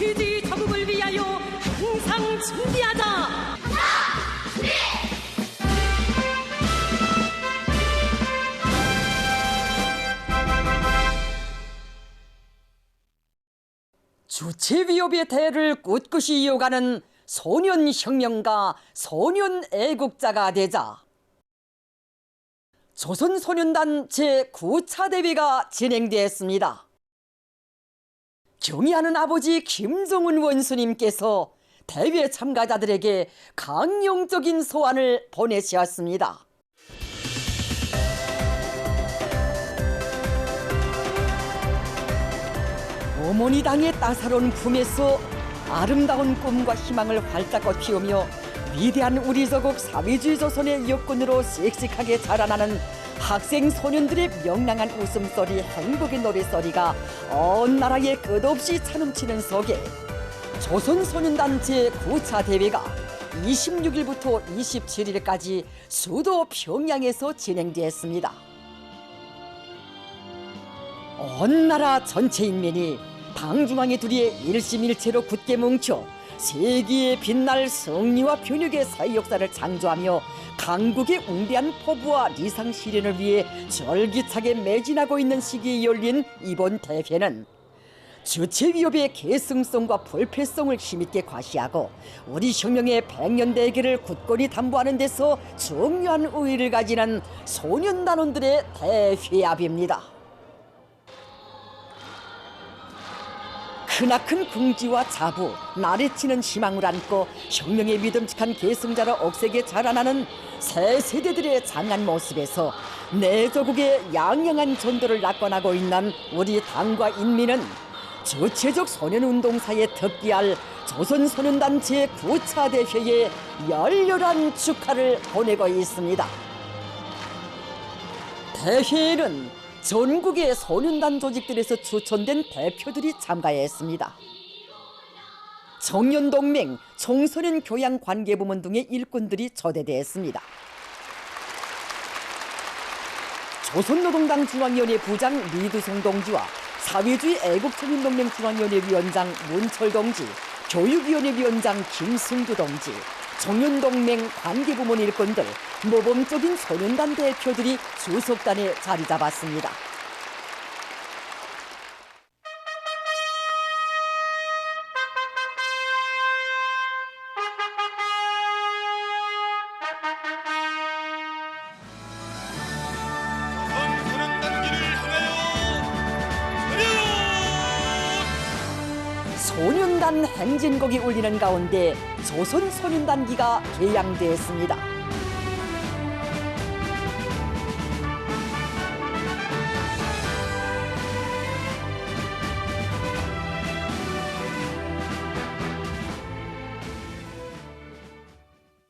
사회주의 자국을 위하여 항상 준비하자. 하나, 둘. 주체위협의 대를 꿋꿋이 이어가는 소년혁명가, 소년애국자가 되자 조선소년단 제9차 대회가 진행되었습니다. 경의하는 아버지 김정은 원수님께서 대회 참가자들에게 강령적인 소환을 보내셨습니다. 어머니 당의 따사로운 품에서 아름다운 꿈과 희망을 활짝 피우며 위대한 우리 조국 사회주의 조선의 역군으로 씩씩하게 자라나는 학생 소년들의 명랑한 웃음소리, 행복의 노래소리가 온 나라에 끝없이 차넘치는 속에 조선소년단 제9차 대회가 26일부터 27일까지 수도 평양에서 진행되었습니다. 온 나라 전체 인민이 당중앙의 둘이의 일심일체로 굳게 뭉쳐 세기에 빛날 승리와 변혁의 사회 역사를 창조하며 강국의 웅대한 포부와 리상 실현을 위해 절기차게 매진하고 있는 시기에 열린 이번 대회는 주체위협의 계승성과 불패성을 힘있게 과시하고 우리 혁명의 100년 대계를 굳건히 담보하는 데서 중요한 의의를 가지는 소년단원들의 대회합입니다. 크나큰 긍지와 자부, 나래치는 희망을 안고 혁명의 믿음직한 계승자로 억세게 자라나는 새 세대들의 장한 모습에서 내 조국의 양양한 전도를 낙관하고 있는 우리 당과 인민은 주체적 소년운동사에 특기할 조선소년단 제9차 대회에 열렬한 축하를 보내고 있습니다. 대회에는 전국의 소년단 조직들에서 추천된 대표들이 참가했습니다. 청년동맹, 청소년 교양관계부문 등의 일꾼들이 초대되었습니다. 조선노동당 중앙위원회 부장 리두성 동지와 사회주의 애국청년동맹 중앙위원회 위원장 문철 동지, 교육위원회 위원장 김승두 동지, 청년동맹 관계부문 일꾼들, 모범적인 소년단 대표들이 주석단에 자리 잡았습니다. 소년단 행진곡이 울리는 가운데 조선소년단기가 개양되었습니다.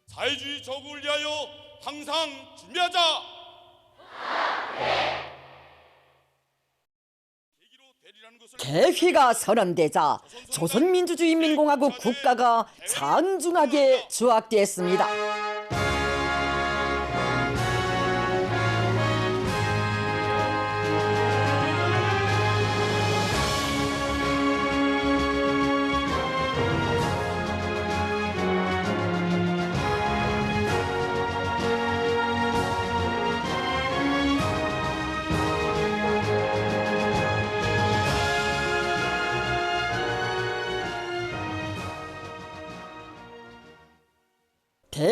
사회주의 조국을 위하여 항상 준비하자. 개회가 선언되자 조선민주주의인민공화국 국가가 장중하게 수락됐습니다.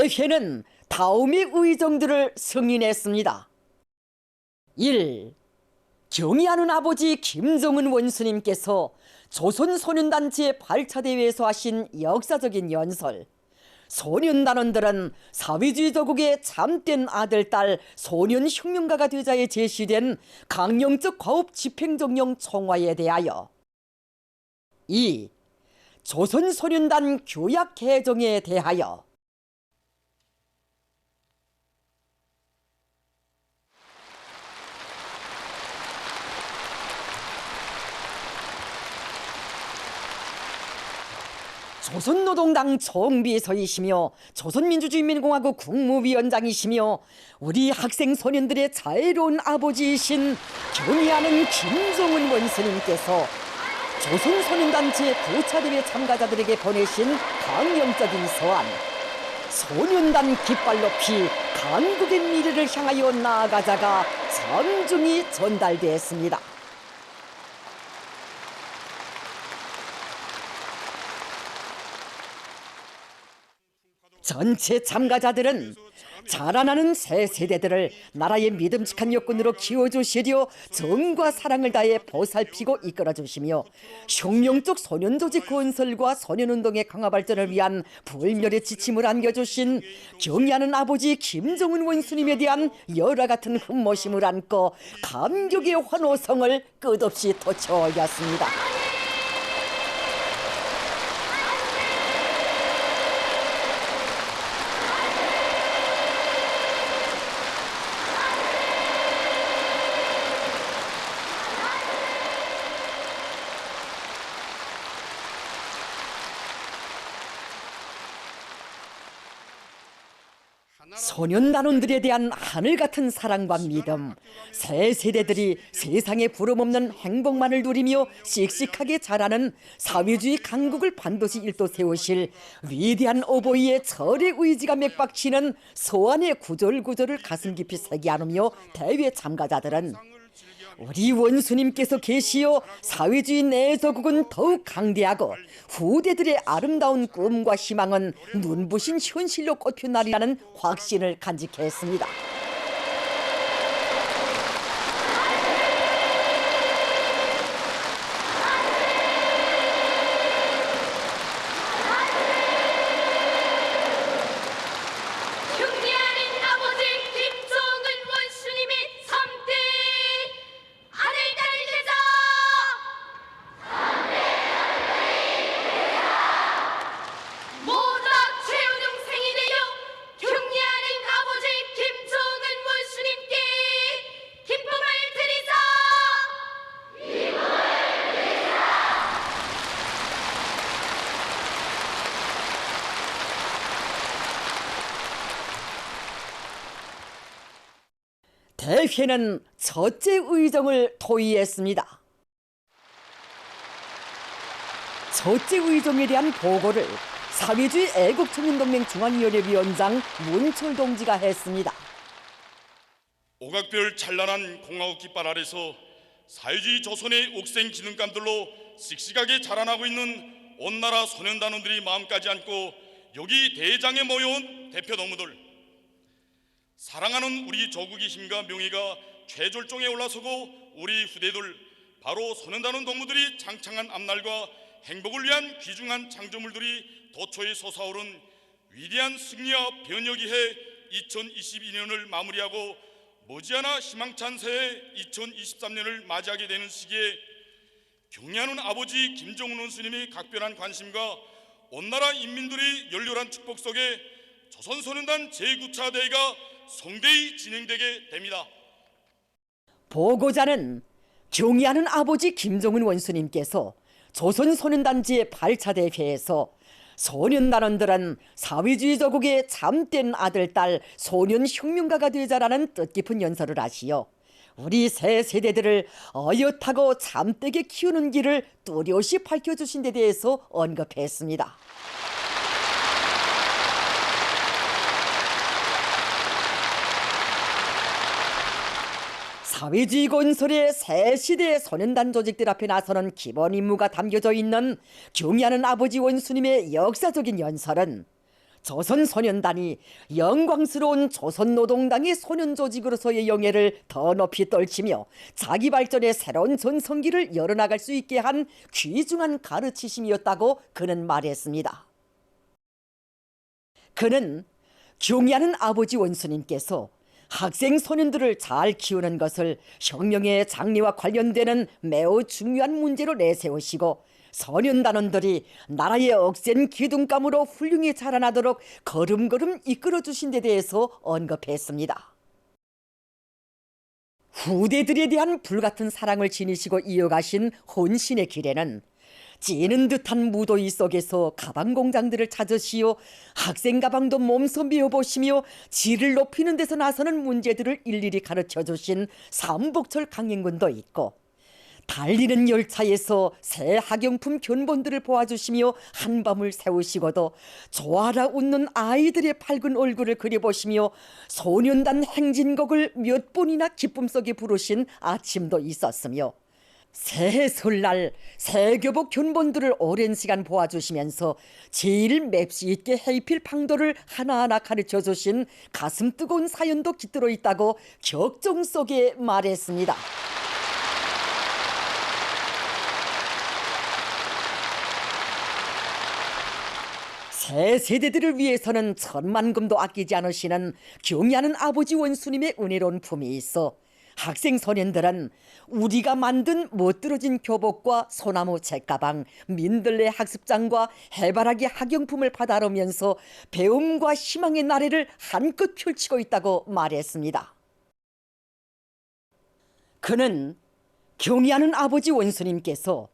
대회는 다음의 의정들을 승인했습니다. 1. 경의하는 아버지 김정은 원수님께서 조선소년단 제8차 대회에서 하신 역사적인 연설, 소년단원들은 사회주의 조국의 참된 아들, 딸, 소년혁명가가 되자에 제시된 강령적 과업 집행정령 총화에 대하여 2. 조선소년단 교약 개정에 대하여 조선노동당 총비서이시며 조선민주주의인민공화국 국무위원장이시며 우리 학생 소년들의 자애로운 아버지이신 경의하는 김정은 원수님께서 조선소년단 제9차 대회 참가자들에게 보내신 강령적인 서한. 소년단 깃발 높이 강국의 미래를 향하여 나아가자가 장중히 전달되었습니다. 전체 참가자들은 자라나는 새 세대들을 나라의 믿음직한 여군으로 키워주시려 정과 사랑을 다해 보살피고 이끌어주시며 혁명적 소년조직 건설과 소년운동의 강화 발전을 위한 불멸의 지침을 안겨주신 경의하는 아버지 김정은 원수님에 대한 열화 같은 흠모심을 안고 감격의 환호성을 끝없이 토쳐올렸습니다. 소년단원들에 대한 하늘 같은 사랑과 믿음, 새 세대들이 세상에 부름없는 행복만을 누리며 씩씩하게 자라는 사회주의 강국을 반드시 일도 세우실 위대한 어버이의 절의 의지가 맥박치는 소환의 구절구절을 가슴 깊이 새겨 안으며 대회 참가자들은 우리 원수님께서 계시어 사회주의 내조국은 더욱 강대하고 후대들의 아름다운 꿈과 희망은 눈부신 현실로 꽃핀 날이라는 확신을 간직했습니다. 대회는 첫째 의정을 토의했습니다. 첫째 의정에 대한 보고를 사회주의 애국청년동맹 중앙위원회위원장 문철 동지가 했습니다. 오각별 찬란한 공화국 깃발 아래서 사회주의 조선의 옥생 기능감들로 씩씩하게 자라나고 있는 온 나라 소년단원들이 마음까지 안고 여기 대장에 모여온 대표 동무들, 사랑하는 우리 조국의 힘과 명예가 최절정에 올라서고 우리 후대들 바로 소년단원 동무들이 창창한 앞날과 행복을 위한 귀중한 창조물들이 도초에 솟아오른 위대한 승리와 변혁의 해 2022년을 마무리하고 머지않아 희망찬 새해 2023년을 맞이하게 되는 시기에 경의하는 아버지 김정은 원수님의 각별한 관심과 온 나라 인민들의 열렬한 축복 속에 조선소년단 제9차 대회가 성대히 진행되게 됩니다. 보고자는 경의하는 아버지 김정은 원수님께서 조선소년단 제8차 대회에서 소년단원들은 사회주의 조국의 참된 아들, 딸, 소년 혁명가가 되자라는 뜻깊은 연설을 하시어 우리 새 세대들을 어엿하고 참되게 키우는 길을 뚜렷이 밝혀주신 데 대해서 언급했습니다. 사회주의 건설의 새 시대의 소년단 조직들 앞에 나서는 기본 임무가 담겨져 있는 경의하는 아버지 원수님의 역사적인 연설은 조선소년단이 영광스러운 조선노동당의 소년조직으로서의 영예를 더 높이 떨치며 자기 발전의 새로운 전성기를 열어나갈 수 있게 한 귀중한 가르치심이었다고 그는 말했습니다. 그는 경의하는 아버지 원수님께서 학생 소년들을 잘 키우는 것을 혁명의 장래와 관련되는 매우 중요한 문제로 내세우시고 소년단원들이 나라의 억센 기둥감으로 훌륭히 자라나도록 걸음걸음 이끌어주신 데 대해서 언급했습니다. 후대들에 대한 불같은 사랑을 지니시고 이어가신 혼신의 길에는 찌는 듯한 무더위 속에서 가방 공장들을 찾으시어 학생 가방도 몸소 메어보시며 질을 높이는 데서 나서는 문제들을 일일이 가르쳐주신 삼복철 강행군도 있고 달리는 열차에서 새 학용품 견본들을 보아주시며 한밤을 새우시고도 좋아라 웃는 아이들의 밝은 얼굴을 그려보시며 소년단 행진곡을 몇 번이나 기쁨 속에 부르신 아침도 있었으며 새해 설날 새교복 견본들을 오랜 시간 보아주시면서 제일 맵시 있게 해필 방도를 하나하나 가르쳐주신 가슴 뜨거운 사연도 깃들어 있다고 격정 속에 말했습니다. 새 세대들을 위해서는 천만금도 아끼지 않으시는 경애하는 아버지 원수님의 은혜로운 품이 있어 학생 소년들은 우리가 만든 멋들어진 교복과 소나무 책가방, 민들레 학습장과 해바라기 학용품을 받아오면서 배움과 희망의 나래를 한껏 펼치고 있다고 말했습니다. 그는 경애하는 아버지 원수님께서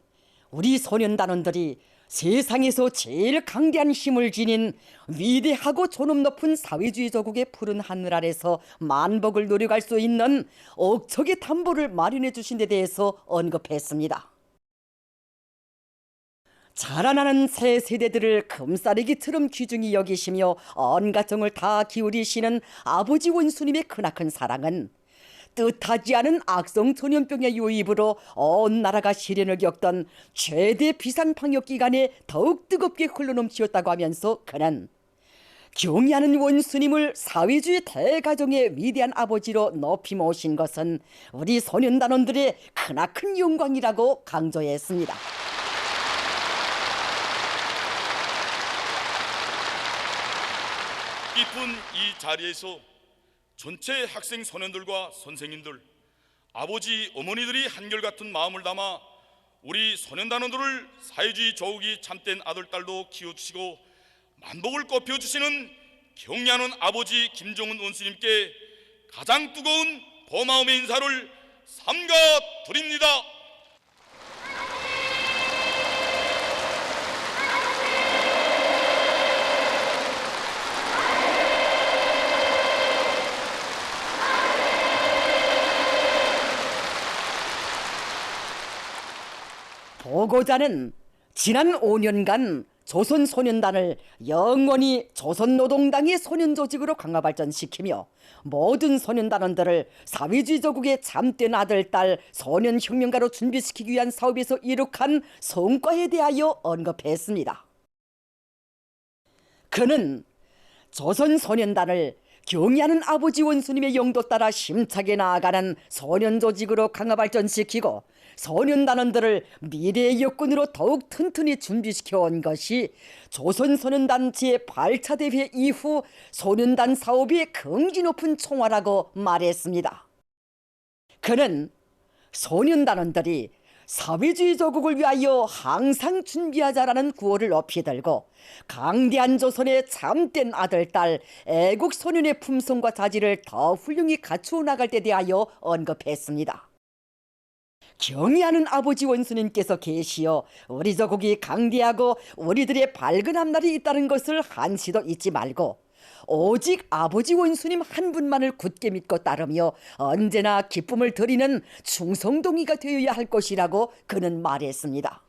우리 소년단원들이 세상에서 제일 강대한 힘을 지닌 위대하고 존엄 높은 사회주의 조국의 푸른 하늘 아래서 만복을 누려갈 수 있는 억척의 담보를 마련해 주신 데 대해서 언급했습니다. 자라나는 새 세대들을 금싸레기처럼 귀중히 여기시며 온 가정을 다 기울이시는 아버지 원수님의 크나큰 사랑은 뜻하지 않은 악성 전염병의 유입으로 온 나라가 시련을 겪던 최대 비상방역기간에 더욱 뜨겁게 흘러넘치었다고 하면서 그는 경애하는 원수님을 사회주의 대가정의 위대한 아버지로 높이 모신 것은 우리 소년단원들의 크나큰 영광이라고 강조했습니다. 깊은 이 자리에서 전체 학생 소년들과 선생님들, 아버지, 어머니들이 한결같은 마음을 담아 우리 소년단원들을 사회주의 조국이 참된 아들, 딸도 키워주시고 만복을 꼽혀주시는 경애하는 아버지 김정은 원수님께 가장 뜨거운 고마움의 인사를 삼가 드립니다. 보고자는 지난 5년간 조선소년단을 영원히 조선노동당의 소년조직으로 강화발전시키며 모든 소년단원들을 사회주의 조국의 참된 아들, 딸, 소년혁명가로 준비시키기 위한 사업에서 이룩한 성과에 대하여 언급했습니다. 그는 조선소년단을 경애하는 아버지 원수님의 용도 따라 심차게 나아가는 소년조직으로 강화발전시키고 소년단원들을 미래의 여건으로 더욱 튼튼히 준비시켜 온 것이 조선소년단 제8차 대회 이후 소년단 사업의 긍지 높은 총화라고 말했습니다. 그는 소년단원들이 사회주의 조국을 위하여 항상 준비하자라는 구호를 높이 들고 강대한 조선의 참된 아들, 딸, 애국 소년의 품성과 자질을 더 훌륭히 갖추어 나갈 때 대하여 언급했습니다. 경애하는 아버지 원수님께서 계시어 우리 조국이 강대하고 우리들의 밝은 앞날이 있다는 것을 한시도 잊지 말고 오직 아버지 원수님 한 분만을 굳게 믿고 따르며 언제나 기쁨을 드리는 충성동이가 되어야 할 것이라고 그는 말했습니다.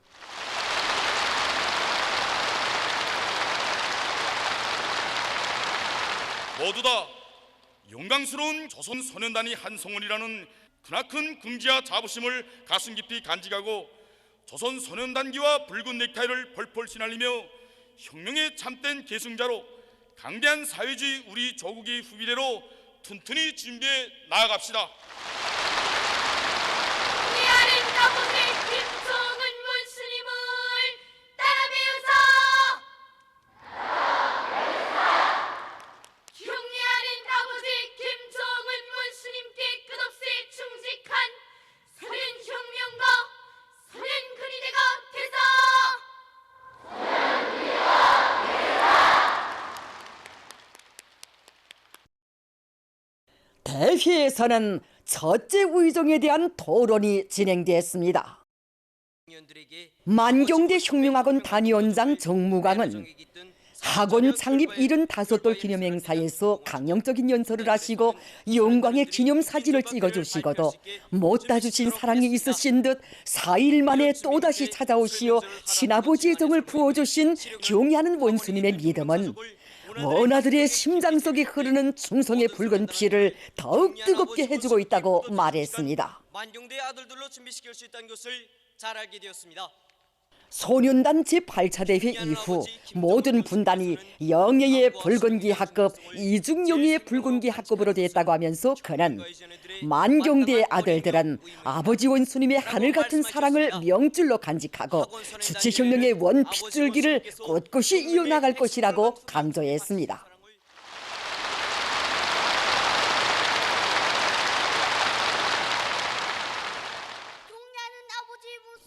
모두 다 영광스러운 조선 소년단이 한성원이라는 크나큰 긍지와 자부심을 가슴 깊이 간직하고 조선 소년단기와 붉은 넥타이를 펄펄 휘날리며 혁명의 참된 계승자로 강대한 사회주의 우리 조국의 후비대로 튼튼히 준비해 나아갑시다. 경애하는 아버지 김정은 원수님을 따라배우사. 경애하는 아버지 김정은 원수님께 끝없이 충직한 소련혁명가 소련근위대가 되사. 대회에서는 첫째 의정에 대한 토론이 진행됐습니다. 만경대 혁명학원 단위원장 정무광은 학원 창립 75돌 기념행사에서 강령적인 연설을 하시고 영광의 기념사진을 찍어주시고도 못다 주신 사랑이 있으신 듯 4일 만에 또다시 찾아오시어 친아버지의 정을 부어주신 경애하는 원수님의 믿음은 원아들의 심장 속에 흐르는 충성의 붉은 피를 더욱 뜨겁게 해주고 있다고 말했습니다. 만경대의 아들들로 준비시킬 수 있다는 것을 잘 알게 되었습니다. 소년단 제8차 대회 이후 모든 분단이 영예의 붉은기 학급, 이중영예의 붉은기 학급으로 됐다고 하면서 그는 만경대의 아들들은 아버지 원수님의 하늘 같은 사랑을 명줄로 간직하고 주체혁명의 원핏줄기를 꿋꿋이 이어나갈 것이라고 강조했습니다.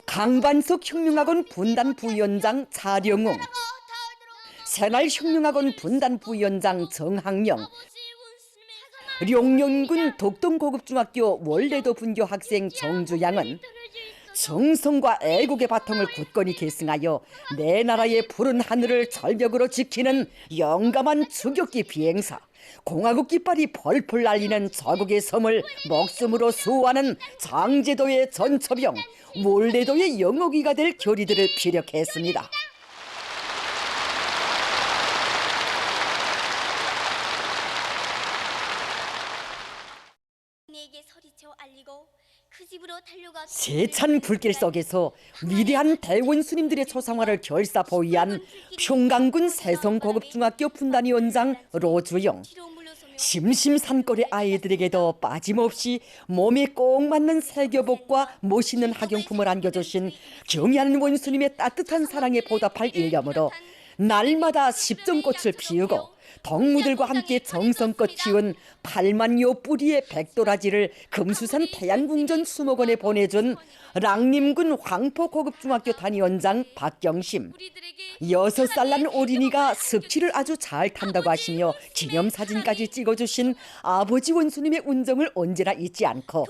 강반석 혁명학원 분단 부위원장 차령웅, 새날 혁명학원 분단 부위원장 정학령, 룡년군 독동고급중학교 월레도 분교 학생 정주양은 정성과 애국의 바통을 굳건히 계승하여 내 나라의 푸른 하늘을 절벽으로 지키는 영감한 추격기 비행사, 공화국 깃발이 펄펄 날리는 저국의 섬을 목숨으로 수호하는 장제도의 전처병, 월레도의 영호기가 될 교리들을 피력했습니다. 세찬 불길 속에서 위대한 대원수님들의 초상화를 결사 보위한 평강군 세성고급중학교 분단위원장 로주영, 심심산골의 아이들에게도 빠짐없이 몸에 꼭 맞는 새교복과 멋있는 학용품을 안겨주신 경애하는 원수님의 따뜻한 사랑에 보답할 일념으로 날마다 십정꽃을 피우고 덕무들과 함께 정성껏 키운 8만여 뿌리의 백도라지를 금수산 태양궁전 수목원에 보내준 랑림군 황포고급중학교 단위원장 박경심, 6살 난 어린이가 습지를 아주 잘 탄다고 하시며 기념사진까지 찍어주신 아버지 원수님의 운정을 언제나 잊지 않고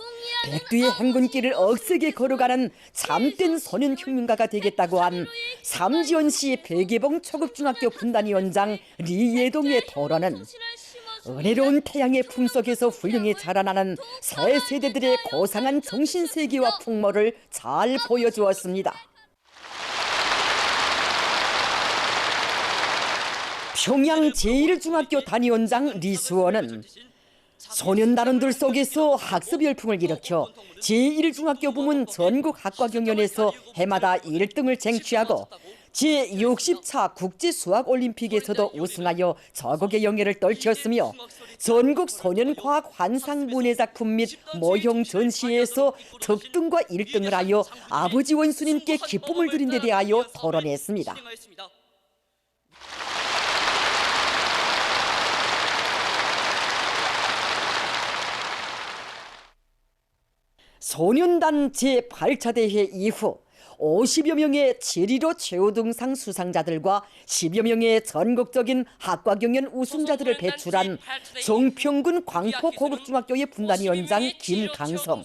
백두의 행군길을 억세게 걸어가는 참된 소년혁명가가 되겠다고 한 삼지연시 백예봉 초급중학교 분단위원장 리예동의 토론은 은혜로운 태양의 품속에서 훌륭히 자라나는 새 세대들의 고상한 정신세계와 풍모를 잘 보여주었습니다. 평양 제1중학교 단위원장 리수원은 소년단원들 속에서 학습 열풍을 일으켜 제1중학교 부문 전국 학과경연에서 해마다 1등을 쟁취하고 제60차 국제수학올림픽에서도 우승하여 저국의 영예를 떨쳤으며 전국 소년과학 환상문예작품 및 모형 전시회에서 특등과 1등을 하여 아버지 원수님께 기쁨을 드린 데 대하여 토론했습니다. 소년단 제8차 대회 이후 50여 명의 제1호 최우등상 수상자들과 10여 명의 전국적인 학과경연 우승자들을 배출한 정평군 광포고급중학교의 분단위원장 김강성,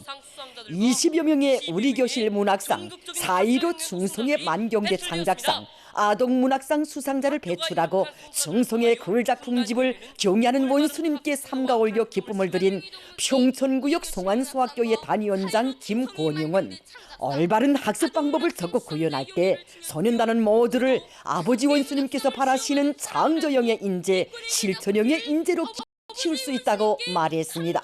20여 명의 우리교실 문학상, 4.15 충성의 만경대 창작상, 아동문학상 수상자를 배출하고 충성의 글작품집을 경애하는 원수님께 삼가 올려 기쁨을 드린 평촌구역 송안소학교의 단위원장 김권용은 올바른 학습 방법을 적극 구현할 때 소년단원 모두를 아버지 원수님께서 바라시는 창조형의 인재, 실천형의 인재로 키울 수 있다고 말했습니다.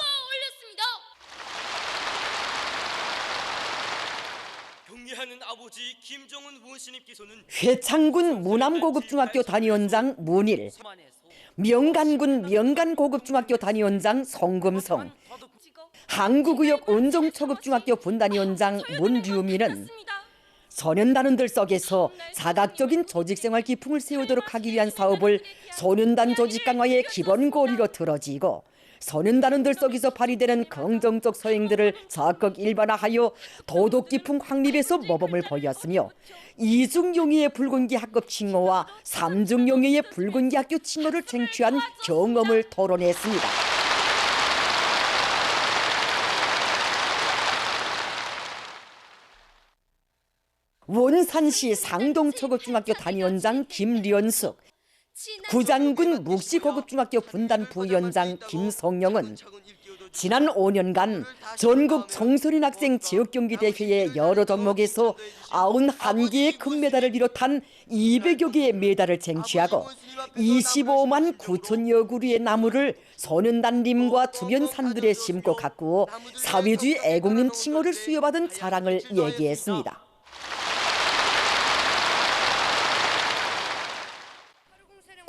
아버지 김정은 원수님께서는 회창군 무남고급중학교 단위원장 문일, 명간군 명간고급중학교 단위원장 송금성, 항구구역 은정초급중학교 분단위원장 문류민은 소년단원들 속에서 자각적인 조직생활 기풍을 세우도록 하기 위한 사업을 소년단 조직 강화의 기본 고리로 들어지고 소년단원들 속에서 발휘되는 긍정적 소행들을 적극 일반화하여 도덕 기풍 확립에서 모범을 보였으며 이중용의의 붉은기 학급 칭호와 삼중용의의 붉은기 학교 칭호를 쟁취한 경험을 토론했습니다. 원산시 상동초급중학교 단위원장 김련숙, 구장군 묵시고급중학교 분단 부위원장 김성영은 지난 5년간 전국 청소년 학생 체육경기 대회의 여러 종목에서 91개의 금메달을 비롯한 200여 개의 메달을 쟁취하고 25만 9천여 그루의 나무를 소년단 림과 주변 산들에 심고 가꾸어 사회주의 애국림 칭호를 수여받은 자랑을 얘기했습니다.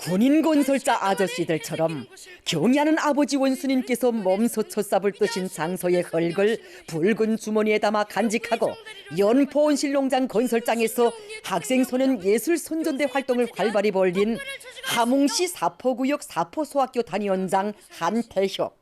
군인 건설자 아저씨들처럼 경의하는 아버지 원수님께서 몸소 첫삽을 뜨신 장소의 흙을 붉은 주머니에 담아 간직하고 연포온실농장 건설장에서 학생 소년 예술 선전대 활동을 활발히 벌린 함흥시 사포구역 사포소학교 단위원장 한태혁.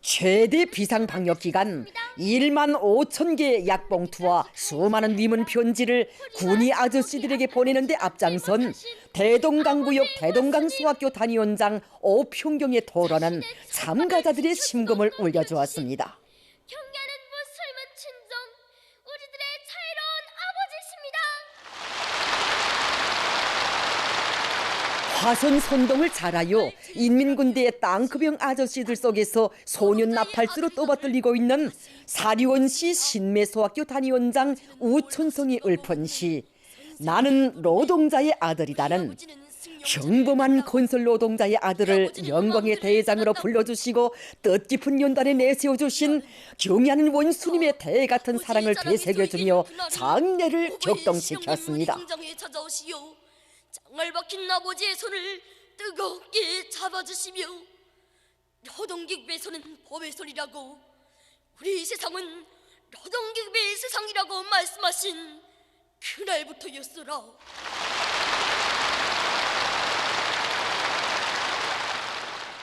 최대 비상방역 기간 1만 5천 개의 약봉투와 수많은 위문 편지를 군이 아저씨들에게 보내는 데 앞장선 대동강구역 대동강소학교 단위원장 오평경의 토론은 참가자들의 심금을 울려주었습니다. 경계하는 무술문 친정 우리들의 자유로운 아버지십니다. 화선 선동을 잘하여 인민군대의 땅크병 아저씨들 속에서 소년 나팔수로 떠받들리고 있는 사리원시 신매소학교 단위원장 우촌성이 읊은 시 나는 노동자의 아들이다는 평범한 건설 노동자의 아들을 영광의 대장으로 불러주시고 뜻깊은 연단에 내세워주신 경의하는 원수님의 대 같은 사랑을 되새겨주며 장례를 격동시켰습니다. 장을 박힌 아버지의 손을 뜨겁게 잡아주시며 노동기업의 손은 법의 손이라고 우리 세상은 노동기업의 세상이라고 말씀하신 그날부터였으라.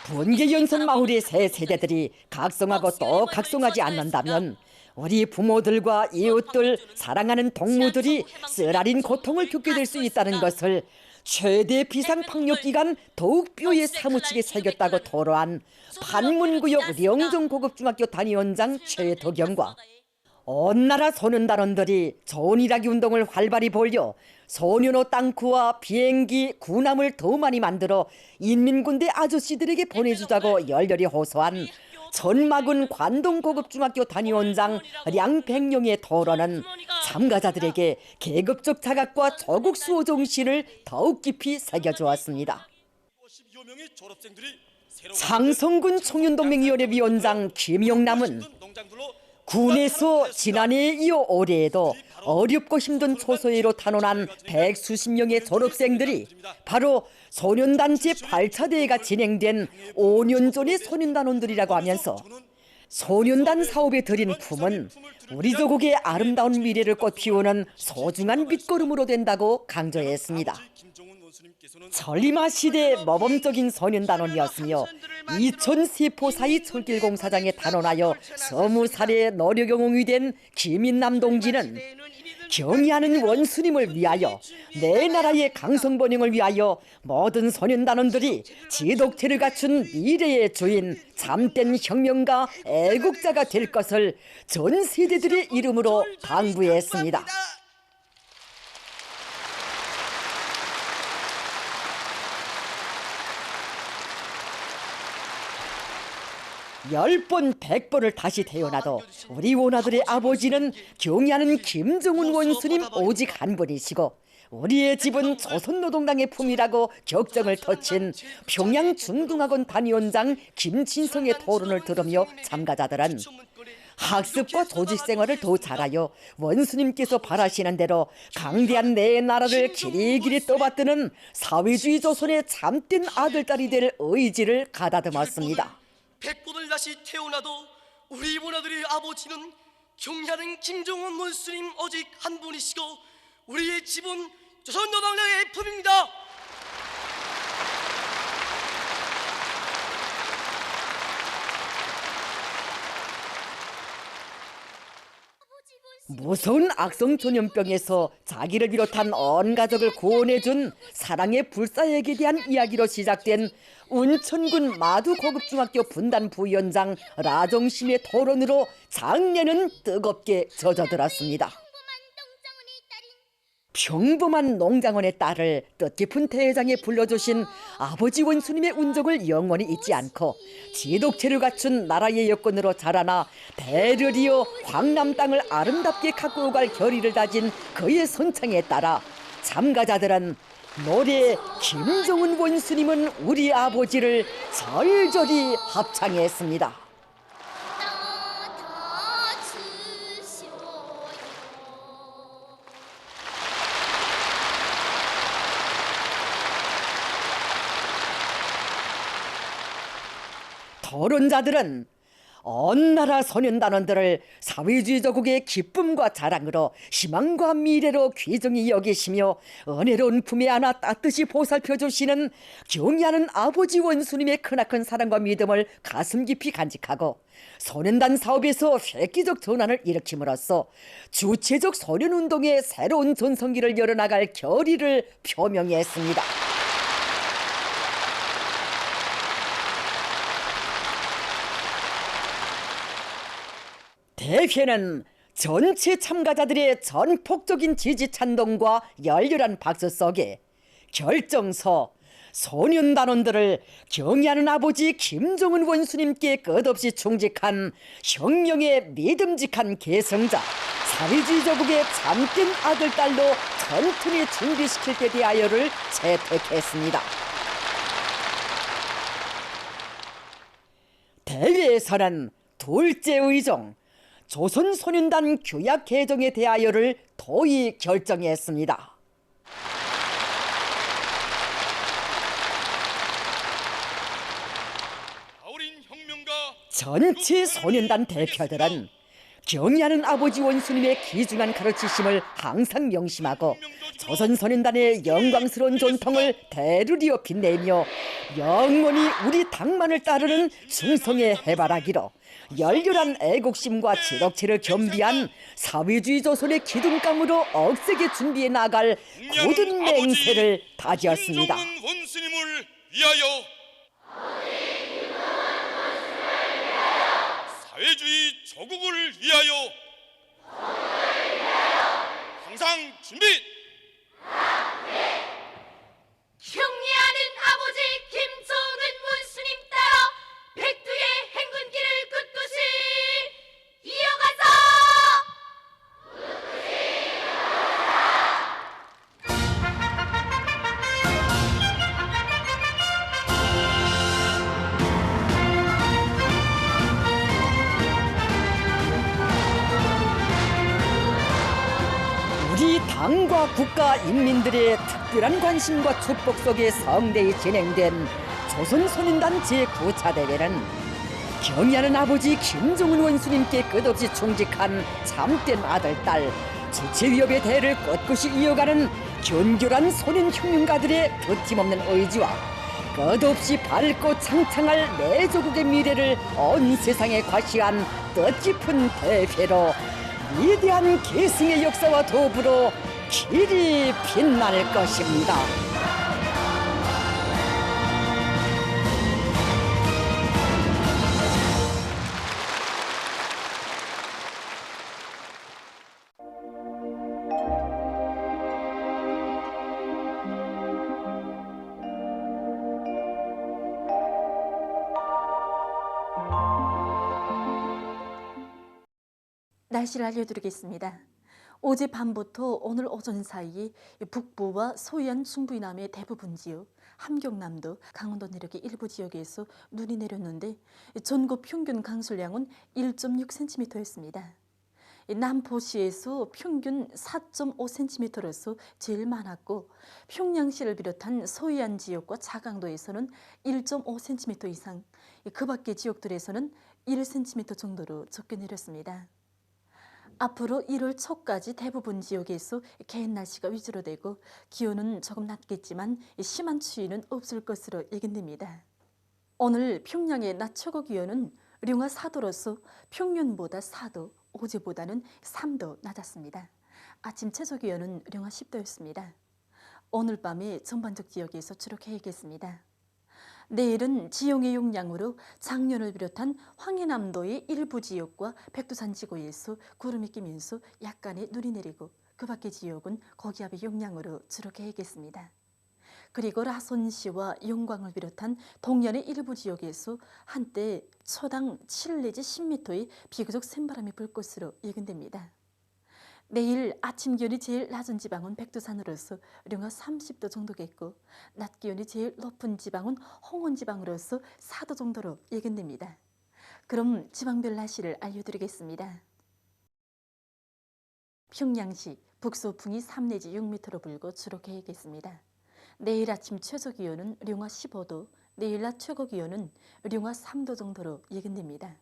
분계연선 마을의 새 세대들이 각성하고 또 각성하지 않는다면 우리 부모들과 이웃들, 사랑하는 동무들이 쓰라린 고통을 겪게 될 수 있다는 것을 최대 비상방역기간 더욱 뼈에 사무치게 새겼다고 토로한 판문구역 령정고급중학교 단위원장 최덕영과 온 나라 소년단원들이 좋은 일하기 운동을 활발히 벌여 소년호 땅크와 비행기, 군함을 더 많이 만들어 인민군대 아저씨들에게 보내주자고 열렬히 호소한 전마군 관동고급중학교 단위원장 량백령의 토론은 참가자들에게 계급적 자각과 조국 수호 정신을 더욱 깊이 새겨주었습니다. 상성군 청년동맹위원회 위원장 김용남은 군에서 지난해에 이어 올해에도 어렵고 힘든 초소외로 탄원한 100수십 명의 졸업생들이 바로 소년단 제8차 대회가 진행된 5년 전의 소년단원들이라고 하면서 소년단 사업에 들인 품은 우리 조국의 아름다운 미래를 꽃피우는 소중한 밑거름으로 된다고 강조했습니다. 전리마 시대 모범적인 소년단원이었으며 2000 세포사이 철길공사장에 단원하여 서무살에 노력영웅이 된 김인남 동지는 경의하는 원수님을 위하여 내 나라의 강성번영을 위하여 모든 소년단원들이 지독체를 갖춘 미래의 주인 참된 혁명가 애국자가 될 것을 전 세대들의 이름으로 당부했습니다. 10번 100번을 다시 태어나도 우리 원아들의 아버지는 경의하는 김정은 원수님 오직 한 분이시고 우리의 집은 조선노동당의 품이라고 격정을 터친 평양중등학원 단위원장 김진성의 토론을 들으며 참가자들은 학습과 조직생활을 더 잘하여 원수님께서 바라시는 대로 강대한 내 나라를 길이길이 떠받드는 사회주의 조선의 참된 아들딸이 될 의지를 가다듬었습니다. 100번을 다시 태어나도 우리 원아들의 아버지는 경의하는 김정은 원수님 오직 한 분이시고 우리의 집은 조선노동당의 품입니다. 무서운 악성 전염병에서 자기를 비롯한 온 가족을 구원해준 사랑의 불사에게 대한 이야기로 시작된 운천군 마두고급중학교 분단 부위원장 라정심의 토론으로 장례는 뜨겁게 젖어들었습니다. 평범한 농장원의 딸을 뜻깊은 대장에 불러주신 아버지 원수님의 운적을 영원히 잊지 않고 지독체를 갖춘 나라의 여건으로 자라나 대를 이어 광남 땅을 아름답게 가꾸어 갈 결의를 다진 그의 선창에 따라 참가자들은 노래 김정은 원수님은 우리 아버지를 절절히 합창했습니다. 토론자들은 온 나라 소년단원들을 사회주의 조국의 기쁨과 자랑으로 희망과 미래로 귀중히 여기시며 은혜로운 품에 안아 따뜻이 보살펴 주시는 경애하는 아버지 원수님의 크나큰 사랑과 믿음을 가슴 깊이 간직하고 소년단 사업에서 획기적 전환을 일으킴으로써 주체적 소년운동의 새로운 전성기를 열어나갈 결의를 표명했습니다. 대회는 전체 참가자들의 전폭적인 지지 찬동과 열렬한 박수 속에 결정서 소년단원들을 경애하는 아버지 김정은 원수님께 끝없이 충직한 혁명의 믿음직한 계승자 사회주의 조국의 참된 아들 딸로 천천히 준비시킬 때 대하여를 채택했습니다. 대회에서는 둘째 의정 조선소년단 규약 개정에 대하여를 도의 결정했습니다. 전체 소년단 대표들은 경애하는 아버지 원수님의 귀중한 가르치심을 항상 명심하고 조선소년단의 영광스러운 전통을 대를 이어 빛내며 영원히 우리 당만을 따르는 충성의 해바라기로 열렬한 애국심과 지독체를 겸비한 사회주의 조선의 기둥감으로 억세게 준비해 나갈 굳은 맹세를 다지었습니다. 원수님을 위하여 사회주의 조국을 위하여 항상 준비. 경애하는 아버지 김정은 원수님 따라 백두의 행군길을 굳굳이 이어가자. 우리 당과 국가 인민들의 특별한 관심과 축복 속에 성대히 진행된 조선소년단 제9차 대회는 경애하는 아버지 김정은 원수님께 끝없이 충직한 참된 아들, 딸, 주체위협의 대를 꿋꿋이 이어가는 견결한 소년혁명가들의 거침없는 의지와 끝없이 밝고 창창할 내 조국의 미래를 온 세상에 과시한 뜻깊은 대회로 위대한 계승의 역사와 더불어 길이 빛날 것입니다. 날씨를 알려드리겠습니다. 어제 밤부터 오늘 오전 사이 북부와 서해안 중부남의 대부분 지역, 함경남도, 강원도 내륙의 일부 지역에서 눈이 내렸는데 전국 평균 강수량은 1.6cm였습니다. 남포시에서 평균 4.5cm로서 제일 많았고 평양시를 비롯한 서해안 지역과 자강도에서는 1.5cm 이상, 그 밖의 지역들에서는 1cm 정도로 적게 내렸습니다. 앞으로 1월 초까지 대부분 지역에서 개인 날씨가 위주로 되고 기온은 조금 낮겠지만 심한 추위는 없을 것으로 예견됩니다. 오늘 평양의 낮 최고 기온은 령화 4도로서 평년보다 4도, 어제보다는 3도 낮았습니다. 아침 최저 기온은 령화 10도였습니다. 오늘 밤에 전반적 지역에서 주로 개겠습니다. 내일은 지형의 용량으로 장년을 비롯한 황해남도의 일부 지역과 백두산 지구에서 구름이 끼면서 약간의 눈이 내리고 그 밖의 지역은 거기압의 영향으로 주로 계획했습니다. 그리고 라손시와 영광을 비롯한 동년의 일부 지역에서 한때 초당 7 내지 10m의 비교적 센바람이 불 것으로 예견됩니다. 내일 아침 기온이 제일 낮은 지방은 백두산으로서 영하 30도 정도겠고 낮 기온이 제일 높은 지방은 홍원지방으로서 4도 정도로 예견됩니다. 그럼 지방별 날씨를 알려드리겠습니다. 평양시 북서풍이 3 내지 6m로 불고 주로 계획했습니다. 내일 아침 최저 기온은 영하 15도, 내일 낮 최고 기온은 영하 3도 정도로 예견됩니다.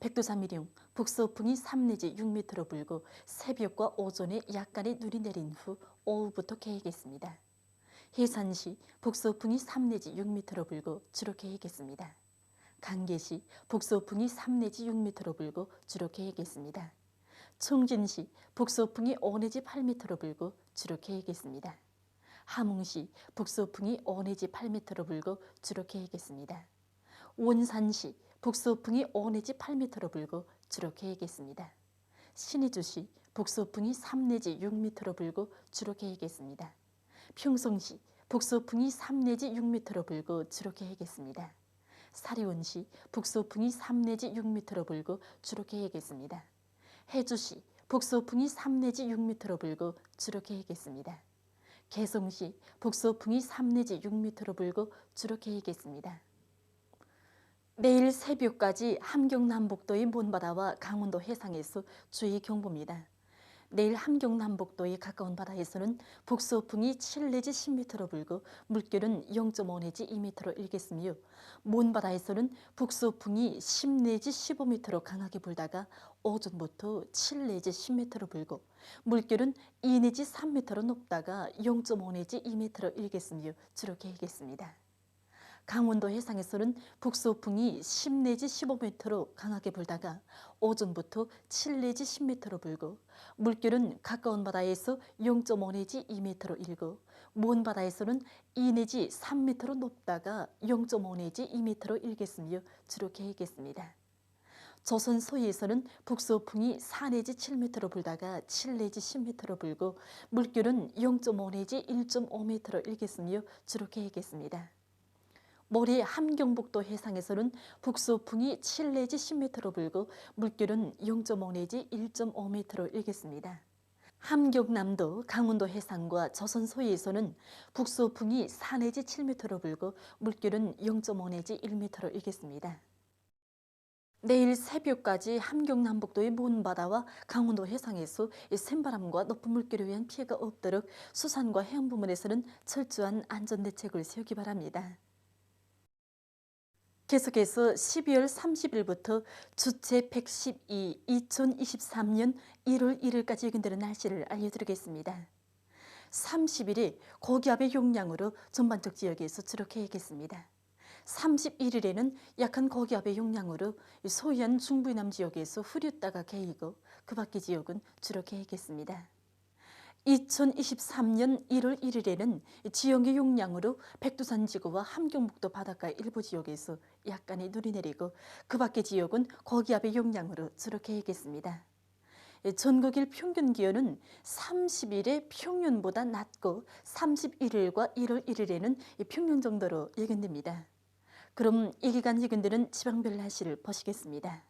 백두산미령 북서풍이 3 내지 6m로 불고 새벽과 오전에 약간의 눈이 내린 후 오후부터 계획했습니다. 해산시 북서풍이 3 내지 6m로 불고 주로 계획했습니다. 강계시 북서풍이 3 내지 6m로 불고 주로 계획했습니다. 청진시 북서풍이 5 내지 8m로 불고 주로 계획했습니다. 함흥시 북서풍이 5 내지 8m로 불고 주로 계획했습니다. 원산시 북서풍이 5 내지 8m로 불고 주로 계획했습니다. 신의주시 북서풍이 3 내지 6m로 불고 주로 계획했습니다. 평성시 북서풍이 3 내지 6m로 불고 주로 계획했습니다. 사리원시 북서풍이 3 내지 6m로 불고 주로 계획했습니다. 해주시 북서풍이 3 내지 6m로 불고 주로 계획했습니다. 개성시 북서풍이 3 내지 6m로 불고 주로 계획했습니다. 내일 새벽까지 함경남북도의 먼바다와 강원도 해상에서 주의 경보입니다. 내일 함경남북도의 가까운 바다에서는 북서풍이 7 내지 10m로 불고 물결은 0.5 내지 2m로 일겠으며 먼바다에서는 북서풍이 10 내지 15m로 강하게 불다가 오전부터 7 내지 10m로 불고 물결은 2 내지 3m로 높다가 0.5 내지 2m로 일겠으며 주로 계획했습니다. 강원도 해상에서는 북서풍이 10 내지 15m로 강하게 불다가 오전부터 7 내지 10m로 불고 물결은 가까운 바다에서 0.5 내지 2m로 일고 먼 바다에서는 2 내지 3m로 높다가 0.5 내지 2m로 일겠으며 주로 계획했습니다. 조선 서해에서는 북서풍이 4 내지 7m로 불다가 7 내지 10m로 불고 물결은 0.5 내지 1.5m로 일겠으며 주로 계획했습니다. 모레 함경북도 해상에서는 북서풍이 7 내지 10m로 불고 물결은 0.5 내지 1.5m로 일겠습니다. 함경남도 강원도 해상과 조선 서해에서는 북서풍이 4 내지 7m로 불고 물결은 0.5 내지 1m로 일겠습니다. 내일 새벽까지 함경남북도의 먼바다와 강원도 해상에서 센바람과 높은 물결에 의한 피해가 없도록 수산과 해안 부문에서는 철저한 안전대책을 세우기 바랍니다. 계속해서 12월 30일부터 주체 112 2023년 1월 1일까지 예견되는 날씨를 알려드리겠습니다. 30일에 고기압의 용량으로 전반적 지역에서 주로 계획했습니다. 31일에는 약한 고기압의 용량으로 소해안 중부이남 지역에서 흐렸다가 개이고 그 밖의 지역은 주로 계획했습니다. 2023년 1월 1일에는 지형의 용량으로 백두산 지구와 함경북도 바닷가 일부 지역에서 약간의 눈이 내리고 그 밖의 지역은 고기압의 용량으로 주로 계획했습니다. 전국일 평균 기온은 30일에 평년보다 낮고 31일과 1월 1일에는 평년 정도로 예견됩니다. 그럼 이 기간 예견되는 지방별 날씨를 보시겠습니다.